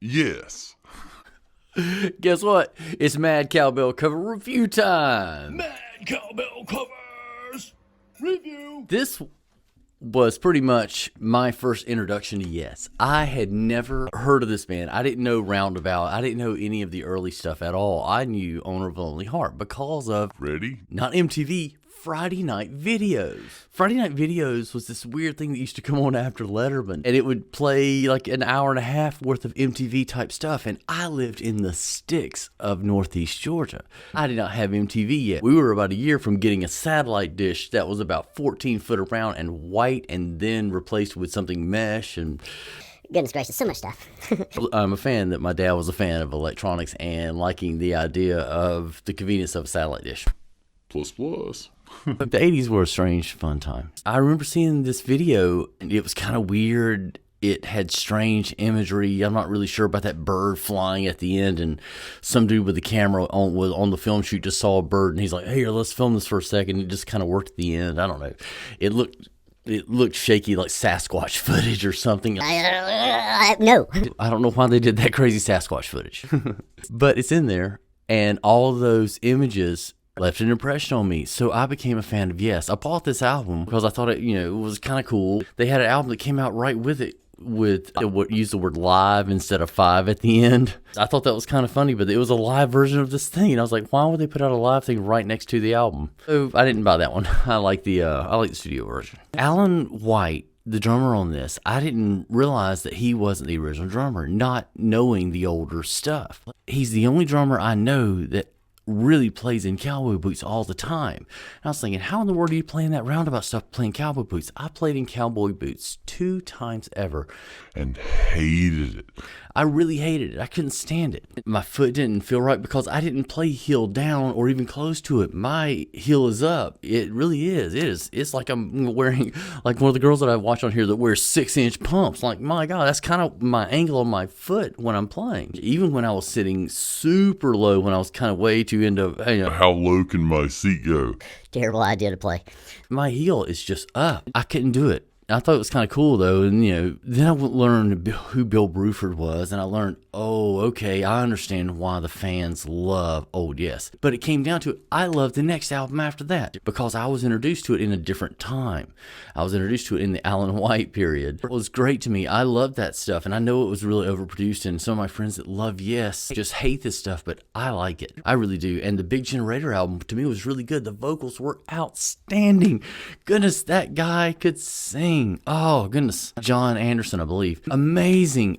Yes. Guess what? It's Mad Cowbell cover review time. Mad Cowbell covers review. This was pretty much my first introduction to Yes. I had never heard of this band. I didn't know Roundabout. I didn't know any of the early stuff at all. I knew Owner of a Lonely Heart because of not MTV, Friday Night Videos. Friday Night Videos was this weird thing that used to come on after Letterman, and it would play like an hour and a half worth of MTV type stuff, and I lived in the sticks of Northeast Georgia. I did not have MTV yet. We were about a year from getting a satellite dish that was about 14 foot around and white, and then replaced with something mesh and... Goodness gracious, so much stuff. I'm a fan that my dad was a fan of electronics and liking the idea of the convenience of a satellite dish. Plus. The 80s were a strange, fun time. I remember seeing this video, and it was kind of weird. It had strange imagery. I'm not really sure about that bird flying at the end, and some dude with the camera on the film shoot just saw a bird, and he's like, hey, let's film this for a second. It just kind of worked at the end. I don't know. It looked shaky, like Sasquatch footage or something. No. I don't know why they did that crazy Sasquatch footage. But it's in there, and all of those images left an impression on me. So I became a fan of Yes. I bought this album because I thought it was kind of cool. They had an album that came out right with it, use the word live instead of 5 at the end. I thought that was kind of funny, but it was a live version of this thing, and I was like, why would they put out a live thing right next to the album? So I didn't buy that one. I like the studio version. Alan White, the drummer on this, I didn't realize that he wasn't the original drummer, not knowing the older stuff. He's the only drummer I know that really plays in cowboy boots all the time. And I was thinking, how in the world are you playing that roundabout stuff playing cowboy boots? I played in cowboy boots 2 times ever. And hated it. I really hated it. I couldn't stand it. My foot didn't feel right because I didn't play heel down or even close to it. My heel is up. It really is. It's like I'm wearing, like one of the girls that I watch on here that wears 6-inch pumps. Like, my God, that's kind of my angle on my foot when I'm playing. Even when I was sitting super low, when I was kind of way too into, how low can my seat go? Terrible idea to play. My heel is just up. I couldn't do it. I thought it was kind of cool, though, and, then I learned who Bill Bruford was, and I learned, oh, okay, I understand why the fans love Old Yes. But it came down to it, I loved the next album after that, because I was introduced to it in a different time. I was introduced to it in the Alan White period. It was great to me. I loved that stuff, and I know it was really overproduced, and some of my friends that love Yes just hate this stuff, but I like it. I really do, and the Big Generator album, to me, was really good. The vocals were outstanding. Goodness, that guy could sing. Oh, goodness. John Anderson, I believe. Amazing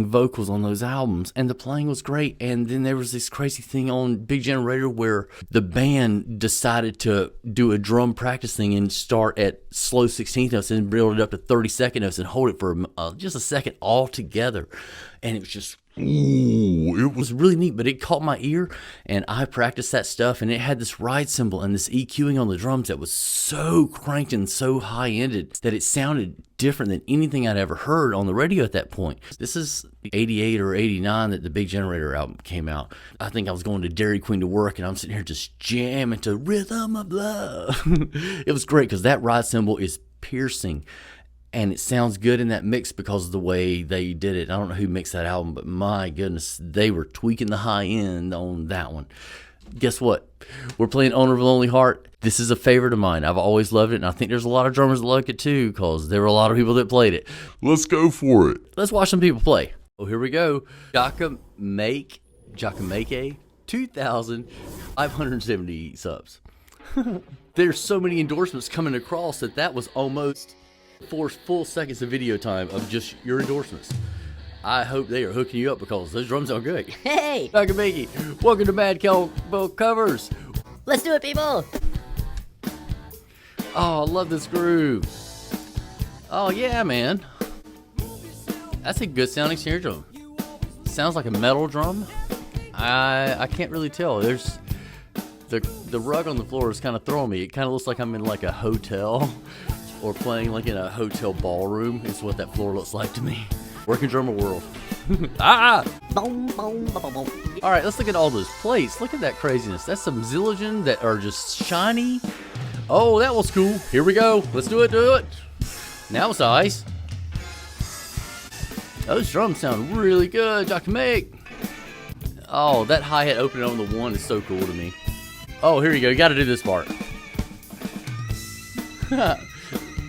vocals on those albums. And the playing was great. And then there was this crazy thing on Big Generator where the band decided to do a drum practice thing and start at slow 16th notes and build it up to 32nd notes and hold it for just a second all together. And it was just... Ooh, it was really neat, but it caught my ear, and I practiced that stuff, and it had this ride cymbal and this EQing on the drums that was so cranked and so high-ended that it sounded different than anything I'd ever heard on the radio at that point. This is 88 or 89 that the Big Generator album came out. I think I was going to Dairy Queen to work, and I'm sitting here just jamming to Rhythm of Love. It was great because that ride cymbal is piercing. And it sounds good in that mix because of the way they did it. I don't know who mixed that album, but my goodness, they were tweaking the high end on that one. Guess what? We're playing Owner of a Lonely Heart. This is a favorite of mine. I've always loved it, and I think there's a lot of drummers that like it too because there were a lot of people that played it. Let's go for it. Let's watch some people play. Oh, here we go. Jakamake, 2,570 subs. There's so many endorsements coming across that was almost 4 full seconds of video time of just your endorsements. I hope they are hooking you up because those drums are good. Hey! Jakamake, welcome to Mad Cowbell Covers. Let's do it, people! Oh, I love this groove. Oh, yeah, man. That's a good sounding snare drum. Sounds like a metal drum. I can't really tell. There's the rug on the floor is kind of throwing me. It kind of looks like I'm in like a hotel. Or playing like in a hotel ballroom is what that floor looks like to me. Working drummer world. Boom, boom, boom, boom. All right, let's look at all those plates. Look at that craziness. That's some Zildjian that are just shiny. Oh, that was cool. Here we go. Let's do it. Now it's ice. Those drums sound really good, jakamake. Oh, that hi-hat opening on the one is so cool to me. Oh, here you go. You got to do this part.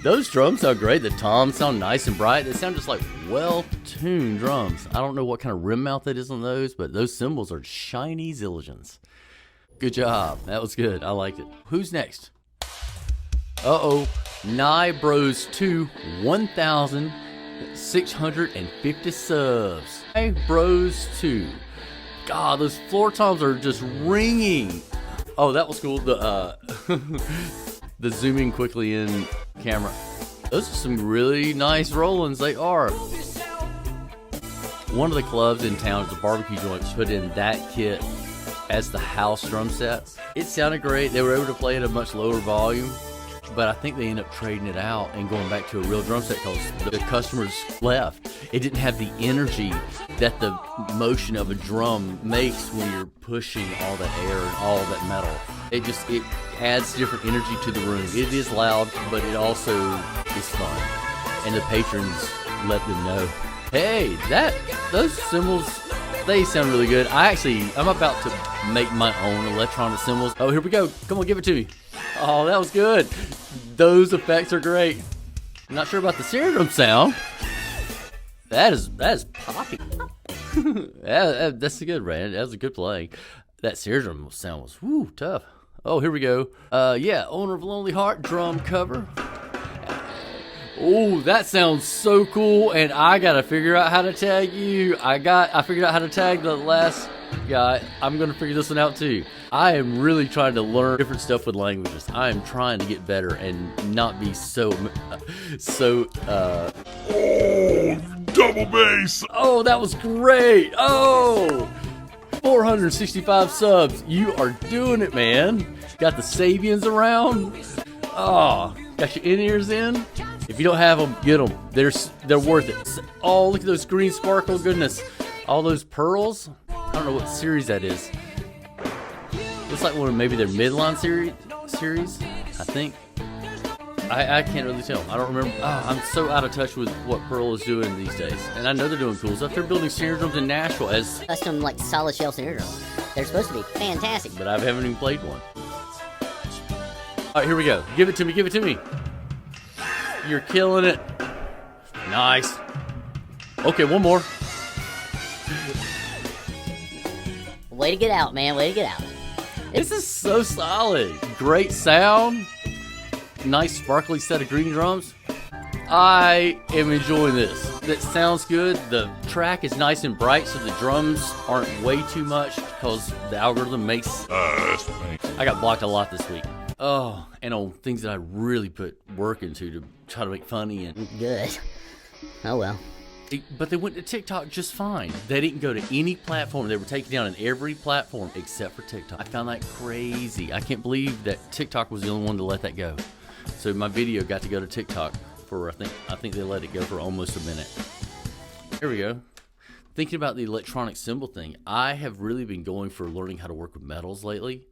Those drums sound great. The toms sound nice and bright. They sound just like well-tuned drums. I don't know what kind of rim mount that is on those, but those cymbals are shiny zillions. Good job. That was good. I liked it. Who's next? Uh-oh. Nye Bros 2, 1,650 subs. Nye Bros 2. God, those floor toms are just ringing. Oh, that was cool. The the zooming quickly in camera. Those are some really nice rollings. They are. One of the clubs in town is a barbecue joint. Put in that kit as the house drum set. It sounded great. They were able to play at a much lower volume, but I think they ended up trading it out and going back to a real drum set because the customers left. It didn't have the energy that the motion of a drum makes when you're pushing all that air and all that metal. It adds different energy to the room. It is loud, but it also is fun. And the patrons let them know, hey, those cymbals, they sound really good. I'm about to make my own electronic cymbals. Oh, here we go. Come on, give it to me. Oh, that was good. Those effects are great. I'm not sure about the snare drum sound. That is poppy. That's a good, Brandon. That was a good play. That snare drum sound was tough. Oh, here we go. Yeah, Owner of Lonely Heart drum cover. Oh, that sounds so cool, and I gotta figure out how to tag you. I figured out how to tag the last guy. I'm gonna figure this one out too. I am really trying to learn different stuff with languages. I am trying to get better and not be so Double bass. Oh, that was great. Oh, 465 subs. You are doing it, man. Got the Sabians around. Oh, got your in-ears in. If you don't have them, get them. They're worth it. Oh, look at those green sparkle. Goodness. All those pearls. I don't know what series that is. Looks like one of maybe their midline series, I think. I can't really tell. I don't remember. I'm so out of touch with what Pearl is doing these days. And I know they're doing cool stuff. They're building snare drums in Nashville as Custom, like, solid shell snare drum. They're supposed to be fantastic. but I haven't even played one. All right, here we go. Give it to me. Give it to me. You're killing it. Nice. Okay, one more. Way to get out, man. Way to get out. This is so solid. Great sound. Nice sparkly set of green drums. I am enjoying this. That sounds good. The track is nice and bright, so the drums aren't way too much because the algorithm makes... I got blocked a lot this week. Oh, and on things that I really put work into to try to make funny and... Good. Oh, well. But they went to TikTok just fine. They didn't go to any platform. They were taken down on every platform except for TikTok. I found that crazy. I can't believe that TikTok was the only one to let that go. So my video got to go to TikTok for, I think they let it go for almost a minute. Here we go. Thinking about the electronic cymbal thing, I have really been going for learning how to work with metals lately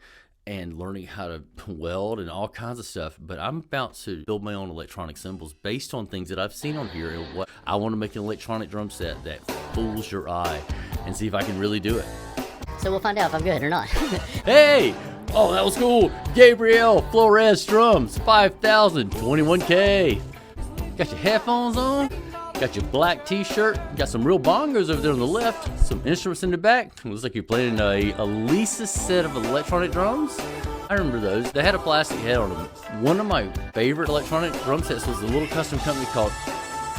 and learning how to weld and all kinds of stuff. But I'm about to build my own electronic cymbals based on things that I've seen on here. And what I want to make an electronic drum set that fools your eye and see if I can really do it. So we'll find out if I'm good or not. Hey! Oh, that was cool. gabrielfloresdrums, 5,000, 21K. Got your headphones on. Got your black t-shirt. Got some real bongos over there on the left. Some instruments in the back. Looks like you're playing a Lisa set of electronic drums. I remember those. They had a plastic head on them. One of my favorite electronic drum sets was a little custom company called...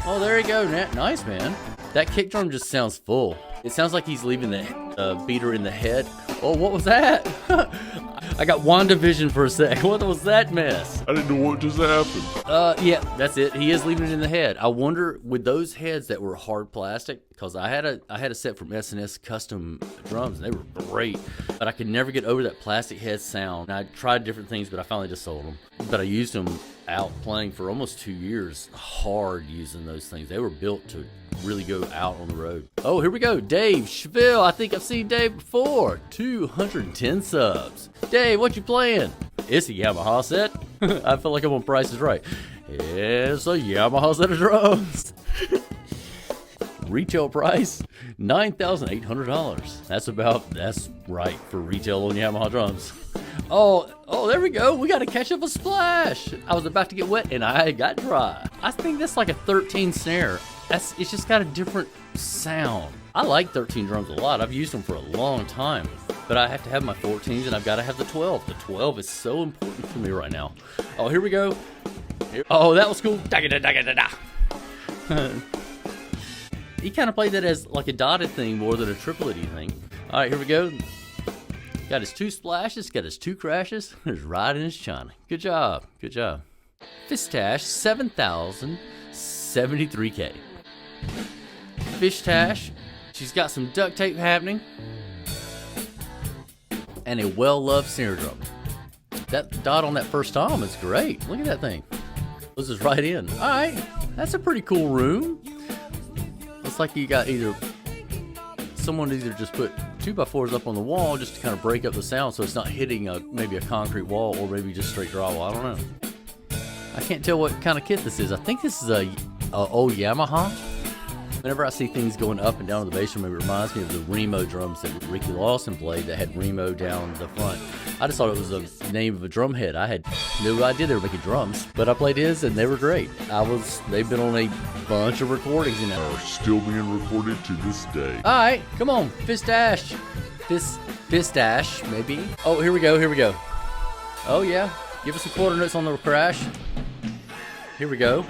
Oh, there you go. Nice, man. That kick drum just sounds full. It sounds like he's leaving the beater in the head. Oh, what was that? I got WandaVision for a sec. What was that mess? I didn't know what just happened. Yeah, that's it. He is leaving it in the head. I wonder with those heads that were hard plastic, because I had a set from S&S Custom Drums, and they were great, but I could never get over that plastic head sound. And I tried different things, but I finally just sold them. But I used them out playing for almost 2 years, hard using those things. They were built to really go out on the road. Oh, here we go. Davesheville. I think I've seen Dave before. 210 subs. Dave, what you playing? It's a Yamaha set. I feel like I'm on Price is Right. It's a Yamaha set of drums. Retail price, $9,800. That's right for retail on Yamaha drums. Oh, there we go. We got to catch up a splash. I was about to get wet and I got dry. I think that's like a 13 snare. It's just got a different sound. I like 13 drums a lot. I've used them for a long time, but I have to have my 14s and I've got to have the 12. The 12 is so important for me right now. Oh, here we go. Oh, that was cool. He kind of played that as like a dotted thing more than a triplet-y thing. All right, here we go. Got his 2 splashes, got his 2 crashes. There's right in his china. Good job, good job. Fishtash, 7,073K. Fishtash, she's got some duct tape happening. And a well-loved snare drum. That dot on that first tom is great. Look at that thing. This is right in. All right, that's a pretty cool room. Looks like you got someone either just put 2x4s up on the wall just to kind of break up the sound so it's not hitting maybe a concrete wall or maybe just straight drywall. I don't know. I can't tell what kind of kit this is. I think this is a old Yamaha. Whenever I see things going up and down the bass drum, it reminds me of the Remo drums that Ricky Lawson played that had Remo down the front. I just thought it was the name of a drum head. I had no idea they were making drums, but I played his and they were great. They've been on a bunch of recordings and are still being recorded to this day. All right, come on, Fishtash. Fishtash, maybe. Oh, here we go. Oh yeah, give us some quarter notes on the crash. Here we go.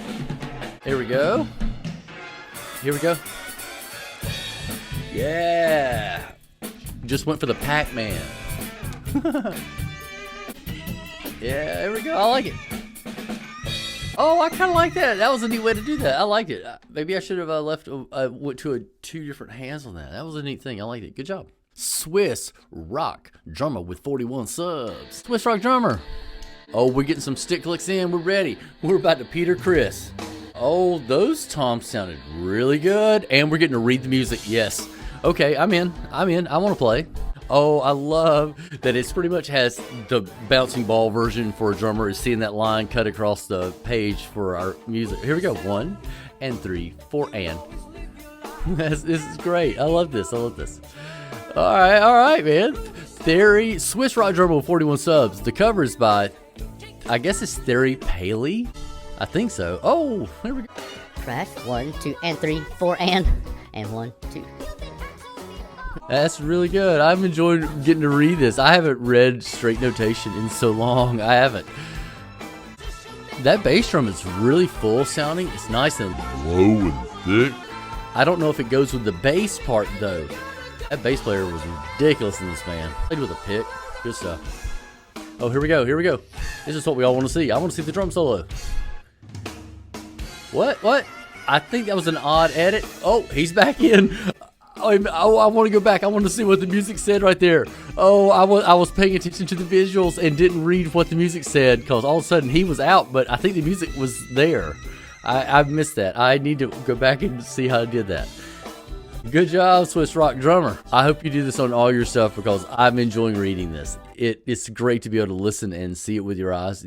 Yeah. Just went for the Pac-Man. Yeah, there we go. I like it. Oh, I kind of like that. That was a neat way to do that. I liked it. Maybe I should have went to 2 different hands on that. That was a neat thing. I liked it. Good job. Swiss Rock Drummer with 41 subs. Swiss Rock Drummer. Oh, we're getting some stick clicks in. We're ready. We're about to Peter Chris. Oh, those toms sounded really good. And we're getting to read the music. Yes. Okay, I'm in. I want to play. Oh, I love that it pretty much has the bouncing ball version for a drummer is seeing that line cut across the page for our music. Here we go. 1 and 3, 4 and. This is great. I love this. All right, man. Theory, Swiss Rock Drummer with 41 subs. The cover is by, I guess it's Theory Paley. I think so. Oh, here we go. Crash. 1, 2, and 3, 4 and 1, 2. That's really good. I've enjoyed getting to read this. I haven't read straight notation in so long. I haven't. That bass drum is really full sounding. It's nice and low and thick. I don't know if it goes with the bass part though. That bass player was ridiculous in this band. Played with a pick. Good stuff. Oh, here we go. This is what we all want to see. I want to see the drum solo. What? I think that was an odd edit. Oh, he's back in. Oh, I want to go back. I want to see what the music said right there. Oh, I was paying attention to the visuals and didn't read what the music said because all of a sudden he was out, but I think the music was there. I missed that. I need to go back and see how I did that. Good job, Swiss Rock Drummer. I hope you do this on all your stuff because I'm enjoying reading this. It's great to be able to listen and see it with your eyes.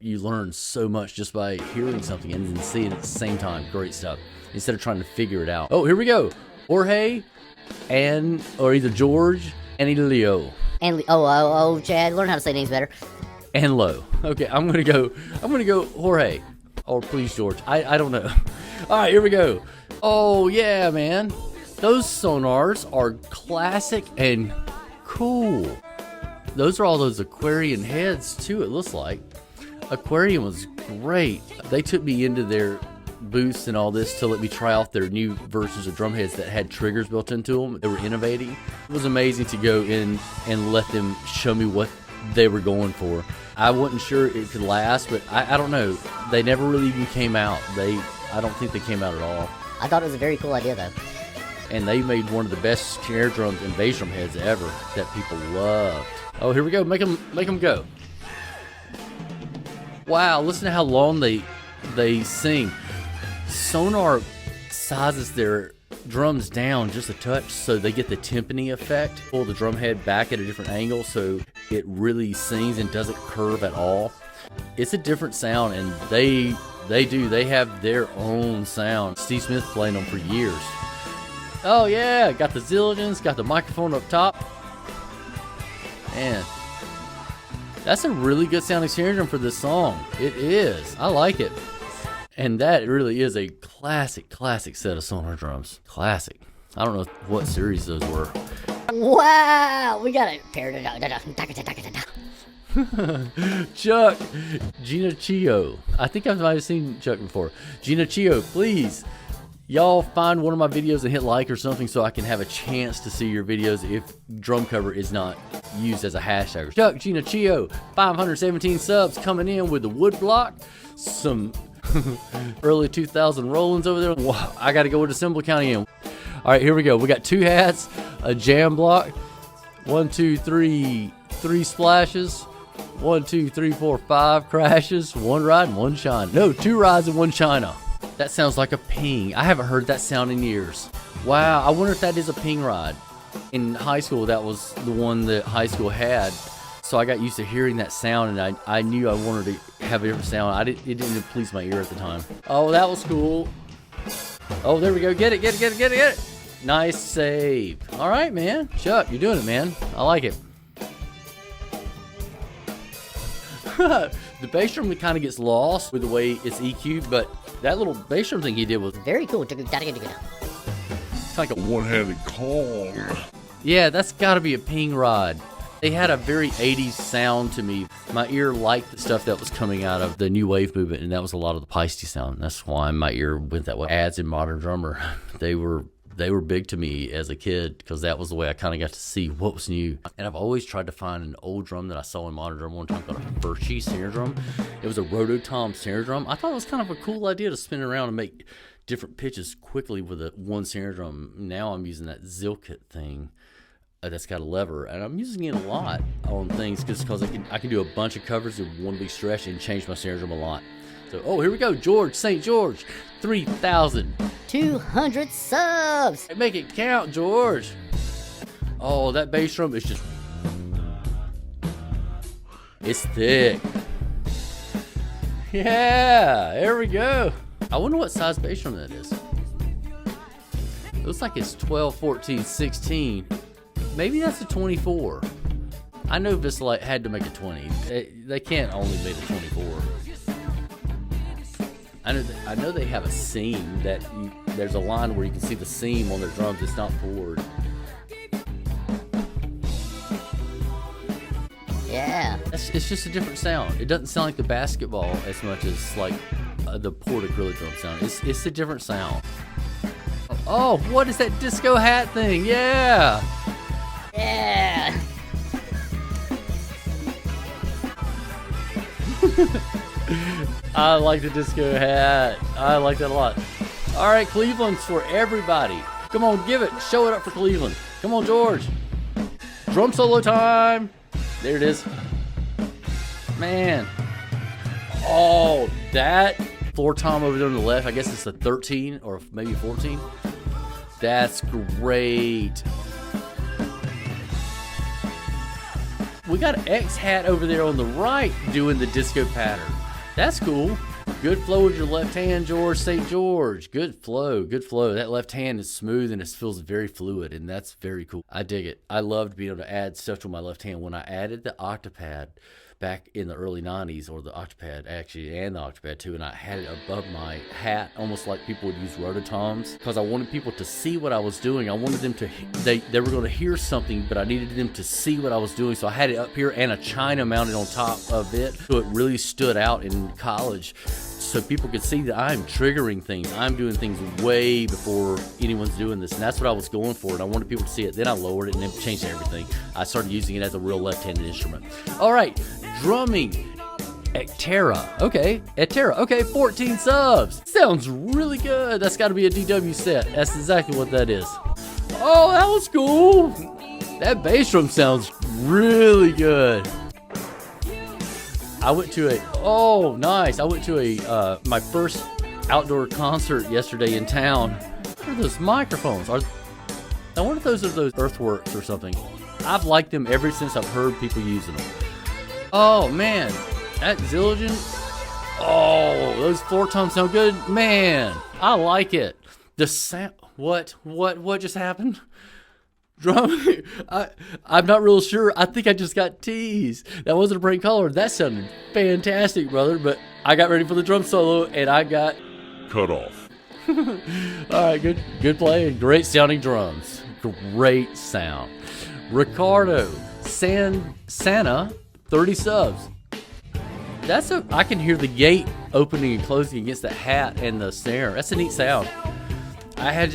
You learn so much just by hearing something and then seeing it at the same time. Great stuff. Instead of trying to figure it out. Oh, here we go. Jorge or either George and Leo. Chad, learn how to say names better. And Lo. Okay, I'm gonna go Jorge. Or please George. I don't know. Alright, here we go. Oh yeah, man. Those sonars are classic and cool. Those are all those Aquarian heads too, it looks like. Aquarian was great. They took me into their booths and all this to let me try out their new versions of drum heads that had triggers built into them. They were innovating. It was amazing to go in and let them show me what they were going for. I wasn't sure it could last, but I don't know. They never really even came out. I don't think they came out at all. I thought it was a very cool idea though. And they made one of the best snare drums and bass drum heads ever that people loved. Oh, here we go. Make them go. Wow, listen to how long they sing. Sonar sizes their drums down just a touch so they get the timpani effect. Pull the drum head back at a different angle so it really sings and doesn't curve at all. It's a different sound, and they have their own sound. Steve Smith played them for years. Oh yeah, got the zildjians, got the microphone up top. Man, that's a really good sounding snare drum for this song. It is. I like it. And that really is a classic set of Sonar drums. Classic. I don't know what series those were. Wow, we got it. Chuck Ginocchio. I think I might have seen Chuck before. Ginocchio, please. Y'all find one of my videos and hit like or something so I can have a chance to see your videos if drum cover is not used as a hashtag. Chuck Ginocchio, 517 subs coming in with the wood block. Some early 2000 Rollins over there. Wow, I got to go with the cymbal count again. All right, here we go. We got 2 hats, a jam block, 1, 2, 3, 3 splashes, 1, 2, 3, 4, 5 crashes, 1 ride and 1 shine. No, 2 rides and 1 china. That sounds like a ping. I haven't heard that sound in years. Wow, I wonder if that is a ping ride. In high school, that was the one that high school had. So I got used to hearing that sound, and I knew I wanted to have a different sound. It didn't please my ear at the time. Oh, that was cool. Oh, there we go. Get it. Nice save. All right, man. Chuck, you're doing it, man. I like it. The bass drum kind of gets lost with the way it's EQ'd, but that little bass drum thing he did was Very cool. it's like a One-handed Kong. yeah, that's got to be a ping rod. They had a very 80s sound to me. My ear liked the stuff that was coming out of the new wave movement, and that was a lot of the Peisty sound. That's why my ear went that way. Ads in Modern Drummer, they were big to me as a kid because that was the way I kind of got to see what was new. And I've always tried to find an old drum that I saw in Modern Drum one time called a Furchy snare drum. It was a Rototom snare drum. I thought it was kind of a cool idea to spin around and make different pitches quickly with a one snare drum. Now I'm using that Zilkit thing that's got a lever, and I'm using it a lot on things just because I can do a bunch of covers in one big stretch and change my snare drum a lot. So, oh, here we go. George St. George, 200 subs. Make it count, George. Oh, that bass drum is just... It's thick. Yeah, there we go. I wonder what size bass drum that is. It looks like it's 12, 14, 16. Maybe that's a 24. I know Visalite had to make a 20. They can't only make a 24. I know they have a seam that there's a line where you can see the seam on their drums. It's not poured. Yeah. It's just a different sound. It doesn't sound like the basketball as much as like the poured acrylic drum sound. It's a different sound. Oh, what is that disco hat thing? Yeah. Yeah. I like the disco hat. I like that a lot. All right, Cleveland's for everybody. Come on, give it. Show it up for Cleveland. Come on, George. Drum solo time. There it is. Man. Oh, that floor tom over there on the left, I guess it's a 13 or maybe 14. That's great. We got an X hat over there on the right doing the disco pattern. That's cool. Good flow with your left hand, George St. George. Good flow, good flow. That left hand is smooth and it feels very fluid, and that's very cool. I dig it. I loved being able to add stuff to my left hand. When I added the Octopad back in the early 90s, or the Octopad actually, and the Octopad too, and I had it above my hat, almost like people would use rototoms, because I wanted people to see what I was doing. I wanted them to, they were going to hear something, but I needed them to see what I was doing, so I had it up here and a china mounted on top of it, so it really stood out in college, so people could see that I'm triggering things. I'm doing things way before anyone's doing this, and that's what I was going for, and I wanted people to see it. Then I lowered it and then changed everything. I started using it as a real left-handed instrument. All right, drummingetcetera. Okay, etera. Okay, 14 subs. Sounds really good. That's got to be a DW set. That's exactly what that is. Oh, that was cool. That bass drum sounds really good. I went to nice. I went to my first outdoor concert yesterday in town. What are those microphones? I wonder if those are those Earthworks or something. I've liked them ever since I've heard people using them. Oh man, that Zildjian. Oh, those floor toms sound good. Man, I like it. The sound. What just happened? Drum? I'm not real sure. I think I just got teased. That wasn't a prank caller. That sounded fantastic, brother. But I got ready for the drum solo, and I got Cut off. all right, good playing. Great sounding drums. Great sound. Ricardo Sanna, 30 subs. I can hear the gate opening and closing against the hat and the snare. That's a neat sound. I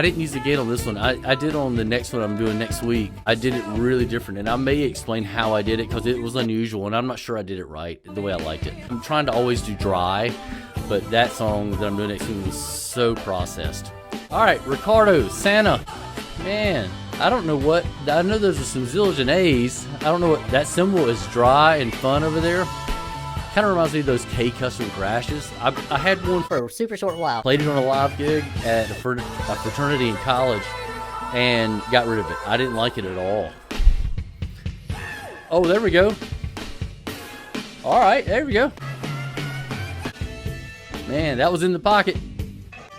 didn't use the gate on this one. I did on the next one I'm doing next week. I did it really different, and I may explain how I did it because it was unusual, and I'm not sure I did it right the way I liked it. I'm trying to always do dry, but that song that I'm doing next week was so processed. All right, Ricardo Sanna. Man, I don't know what. I know there's some zillions and A's. I don't know what that symbol is. Dry and fun over there. Kind of reminds me of those K custom crashes. I had one For a super short while. played it on a live gig at a fraternity in college and got rid of it. I didn't like it at all. Oh, there we go. All right, there we go. Man, that was in the pocket.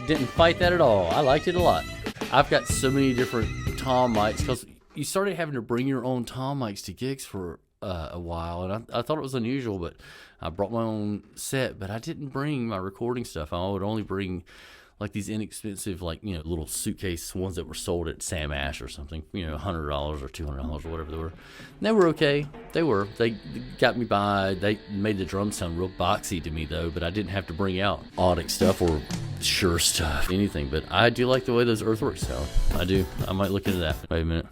Didn't fight that at all. I liked it a lot. I've got so many different tom mics because you started having to bring your own tom mics to gigs for a while, and I thought it was unusual, but I brought my own set, but I didn't bring my recording stuff. I would only bring like these inexpensive, like, you know, little suitcase ones that were sold at Sam Ash or something, you know, $100 or $200 or whatever they were. And they were okay. They got me by. They made the drums sound real boxy to me though, but I didn't have to bring out Audic stuff or Shure stuff, anything. But I do like the way those Earthworks sound. I do. I might look into that. Wait a minute.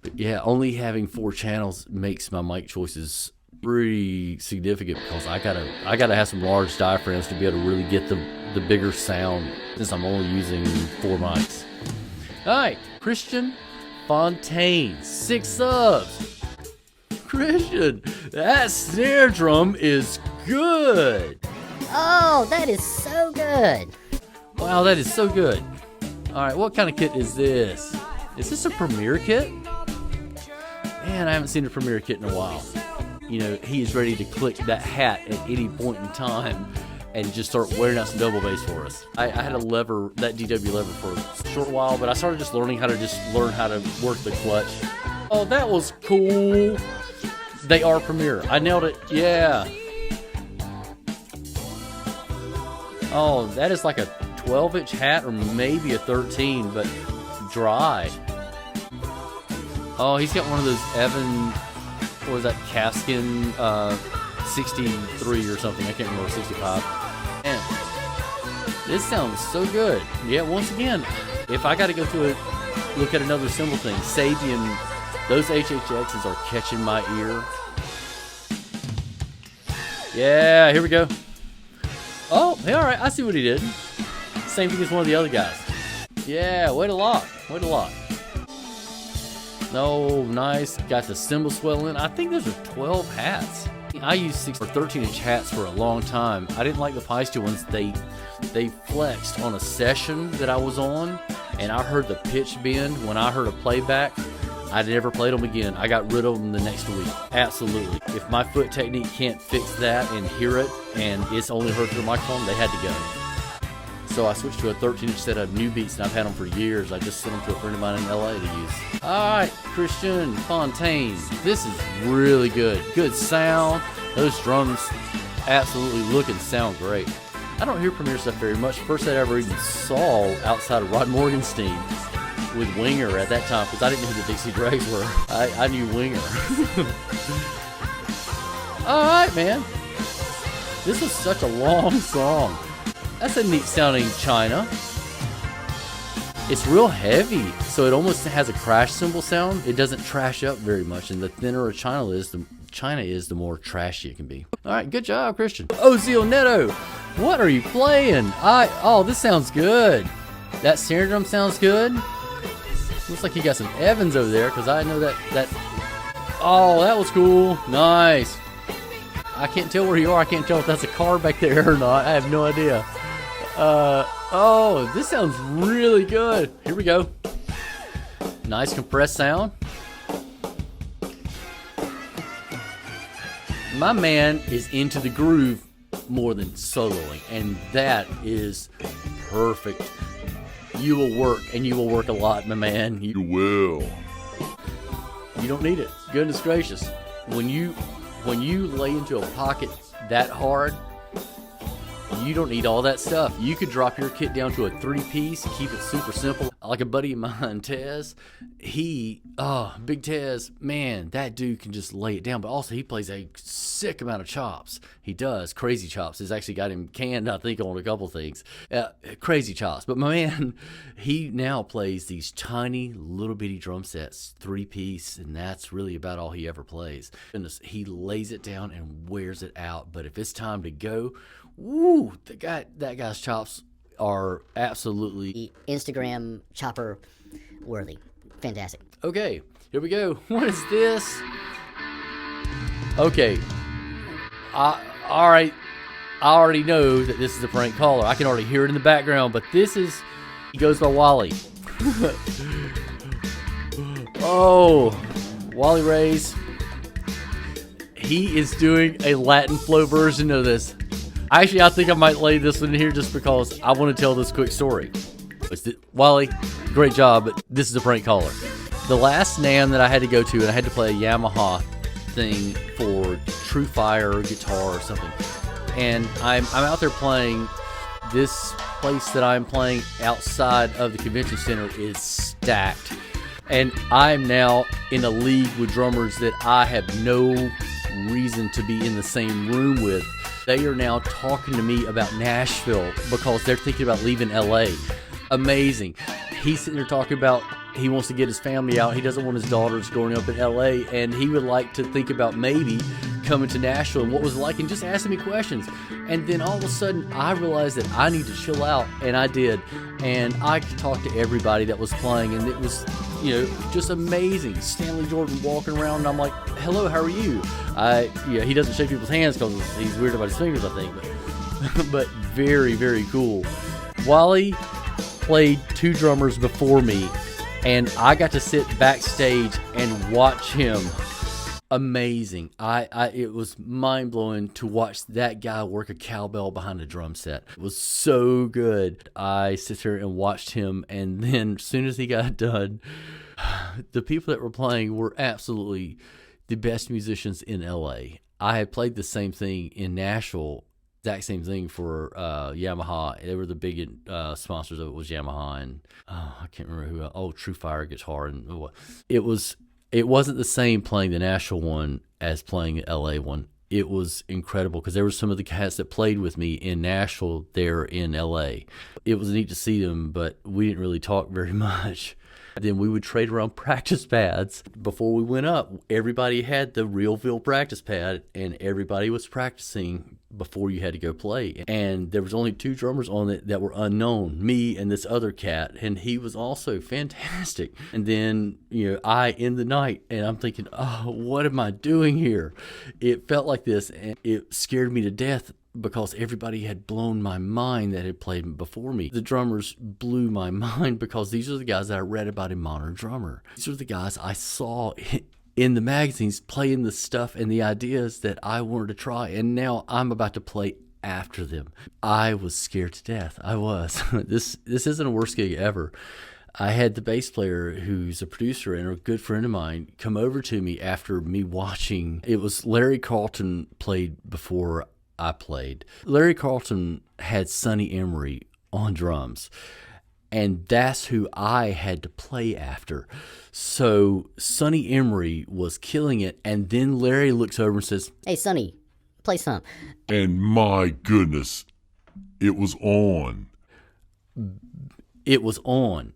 But yeah, only having 4 channels makes my mic choices pretty significant because I gotta have some large diaphragms to be able to really get the bigger sound since I'm only using 4 mics. All right, Christianfontaine, 6 subs. Christian, that snare drum is good. Oh, that is so good. Wow, that is so good. All right, what kind of kit is this? Is this a Premiere kit? Man, I haven't seen a Premiere kit in a while. You know, he is ready to click that hat at any point in time and just start wearing out some double bass for us. I had a lever, that DW lever, for a short while, but I started just learning how to work the clutch. Oh, that was cool. They are Premiere. I nailed it. Yeah. Oh, that is like a 12-inch hat or maybe a 13, but dry. Oh, he's got one of those Evan, what was that, calfskin 63 or something. I can't remember, 65. Man, this sounds so good. Yeah, once again, if I got to go through it, look at another simple thing, Sabian, those HHXs are catching my ear. Yeah, here we go. Oh, hey, all right, I see what he did. Same thing as one of the other guys. Yeah, way to lock. Way to lock. No, nice. Got the cymbal swell in. I think those are 12 hats. I used 6 or 13-inch hats for a long time. I didn't like the Peisty ones. They flexed on a session that I was on, and I heard the pitch bend. When I heard a playback, I never played them again. I got rid of them the next week. Absolutely. If my foot technique can't fix that and hear it, and it's only heard through the microphone, they had to go. So I switched to a 13-inch set of new beats, and I've had them for years. I just sent them to a friend of mine in LA to use. All right, Christianfontaine. This is really good. Good sound. Those drums absolutely look and sound great. I don't hear Premiere stuff very much. First I ever even saw outside of Rod Morgenstein with Winger at that time, because I didn't know who the Dixie Dregs were. I knew Winger. All right, man. This is such a long song. That's a neat sounding China. It's real heavy, so it almost has a crash cymbal sound. It doesn't trash up very much, and the thinner a China is, the more trashy it can be. All right, good job, Christian. Ozielneto, what are you playing? Oh, this sounds good. That snare drum sounds good. Looks like you got some Evans over there, because I know that. Oh, that was cool. Nice. I can't tell where you are. I can't tell if that's a car back there or not. I have no idea. Oh, this sounds really good. Here we go. Nice compressed sound. My man is into the groove more than soloing, and that is perfect. you will work, and you will work a lot, my man. You will. You don't need it. Goodness gracious. When you lay into a pocket that hard, you don't need all that stuff. You could drop your kit down to a 3-piece, keep it super simple. Like a buddy of mine, Tez, Big Tez, man, that dude can just lay it down. But also, he plays a sick amount of chops. He does. Crazy chops. It's actually got him canned, I think, on a couple things. Crazy chops. But my man, he now plays these tiny little bitty drum sets, 3-piece, and that's really about all he ever plays. And he lays it down and wears it out. But if it's time to go, woo, that guy's chops are absolutely Instagram chopper worthy. Fantastic. okay. Here we go. What is this? Okay. All right. I already know that this is a prank caller. I can already hear it in the background, but he goes by Wally. Oh, Wally Reyes. He is doing a Latin flow version of this. Actually, I think I might lay this one in here just because I want to tell this quick story. Wally, great job, but this is a prank caller. The last NAMM that I had to go to, and I had to play a Yamaha thing for True Fire guitar or something. And I'm out there playing. This place that I'm playing outside of the convention center is stacked. And I'm now in a league with drummers that I have no reason to be in the same room with. They are now talking to me about Nashville because they're thinking about leaving LA. Amazing. He's sitting there talking about he wants to get his family out. He doesn't want his daughters growing up in LA, and he would like to think about maybe coming to Nashville and what was it like, and just asking me questions. And then all of a sudden, I realized that I need to chill out, and I did. And I talked to everybody that was playing, and it was, just amazing. Stanley Jordan walking around, and I'm like, hello, how are you? He doesn't shake people's hands because he's weird about his fingers, I think. But very, very cool. Wally played 2 drummers before me, and I got to sit backstage and watch him. Amazing. It was mind-blowing to watch that guy work a cowbell behind a drum set. It was so good. I sit there and watched him, and then as soon as he got done, the people that were playing were absolutely the best musicians in LA. I had played the same thing in Nashville, exact same thing for Yamaha. They were the big sponsors of it, was Yamaha, and I can't remember who. True Fire guitar, and it wasn't the same playing the Nashville one as playing the LA one. It was incredible because there were some of the cats that played with me in Nashville there in LA. It was neat to see them, but we didn't really talk very much. Then we would trade around practice pads. Before we went up, everybody had the Realville practice pad, and everybody was practicing before you had to go play. And there was only 2 drummers on it that were unknown, me and this other cat, and he was also fantastic. And then, I end the night, and I'm thinking, oh, what am I doing here? It felt like this, and it scared me to death because everybody had blown my mind that had played before me. The drummers blew my mind because these are the guys that I read about in Modern Drummer. These are the guys I saw in the magazines playing the stuff and the ideas that I wanted to try, and now I'm about to play after them. I was scared to death. I was. This isn't a worst gig ever. I had the bass player, who's a producer and a good friend of mine, come over to me after me watching. It was Larry Carlton played before I played. Larry Carlton had Sonny Emery on drums, and that's who I had to play after. So Sonny Emery was killing it, and then Larry looks over and says, "Hey, Sonny, play some." And my goodness, it was on. It was on.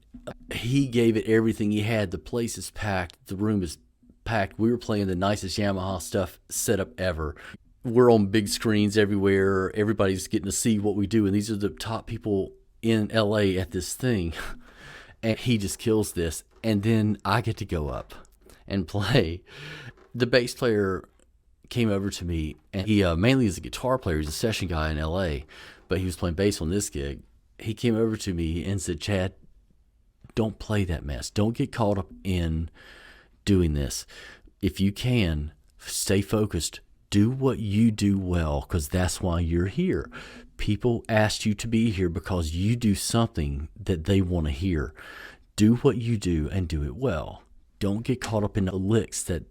He gave it everything he had. The place is packed. The room is packed. We were playing the nicest Yamaha stuff set up ever. We're on big screens everywhere. Everybody's getting to see what we do. And these are the top people in LA at this thing. And he just kills this. And then I get to go up and play. The bass player came over to me, and he mainly is a guitar player. He's a session guy in LA, but he was playing bass on this gig. He came over to me and said, "Chad, don't play that mess. Don't get caught up in doing this. If you can, stay focused. Do what you do well, because that's why you're here. People asked you to be here because you do something that they want to hear. Do what you do and do it well. Don't get caught up in the licks that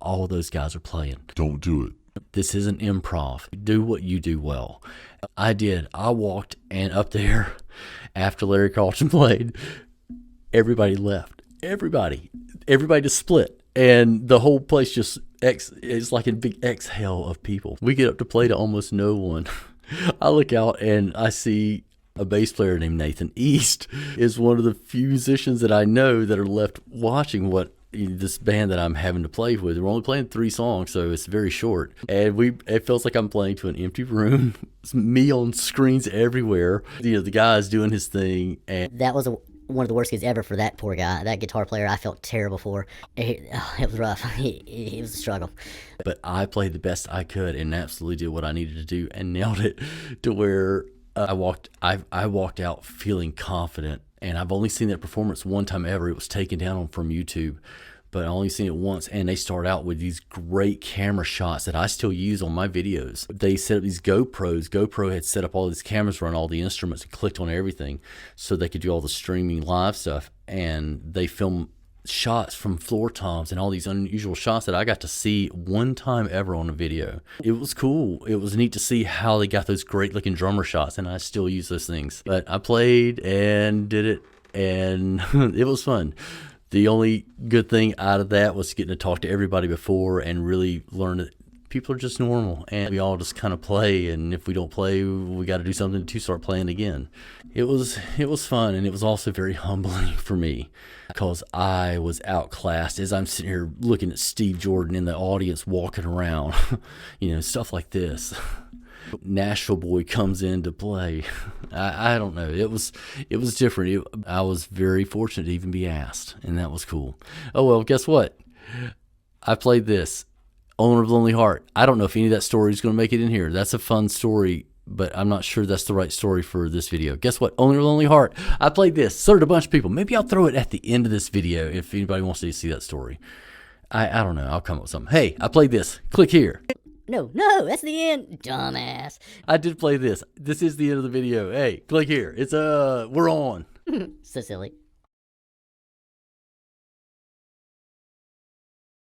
all those guys are playing. Don't do it. This isn't improv. Do what you do well. I did. I walked and up there after Larry Carlton played, everybody left. Everybody just split. And the whole place just it's like a big exhale of people. We get up to play to almost no one. I look out and I see a bass player named Nathan East is one of the few musicians that I know that are left watching this band that I'm having to play with. We're only playing 3 songs, so it's very short. And it feels like I'm playing to an empty room. It's me on screens everywhere. The guy's doing his thing. And That was one of the worst gigs ever for that poor guy. That guitar player, I felt terrible for. It was rough. It was a struggle. But I played the best I could and absolutely did what I needed to do and nailed it to where I walked out feeling confident. And I've only seen that performance one time ever. It was taken down from YouTube, but I only seen it once. And they start out with these great camera shots that I still use on my videos. They set up these GoPros. GoPro had set up all these cameras around all the instruments and clicked on everything so they could do all the streaming live stuff. And they film shots from floor toms and all these unusual shots that I got to see one time ever on a video. It was cool. It was neat to see how they got those great looking drummer shots, and I still use those things. But I played and did it, and it was fun. The only good thing out of that was getting to talk to everybody before and really learn that people are just normal and we all just kind of play, and if we don't play, we got to do something to start playing again. It was fun, and it was also very humbling for me because I was outclassed as I'm sitting here looking at Steve Jordan in the audience walking around, stuff like this. Nashville boy comes in to play. I don't know. It was different. I was very fortunate to even be asked, and that was cool. Oh well, guess what? I played this. Owner of Lonely Heart. I don't know if any of that story is going to make it in here. That's a fun story, but I'm not sure that's the right story for this video. Guess what? Owner of Lonely Heart. I played this. So did a bunch of people. Maybe I'll throw it at the end of this video if anybody wants to see that story. I don't know. I'll come up with something. Hey, I played this. Click here. No, that's the end, dumbass. I did play this. This is the end of the video. Hey, click here. It's we're on. So silly.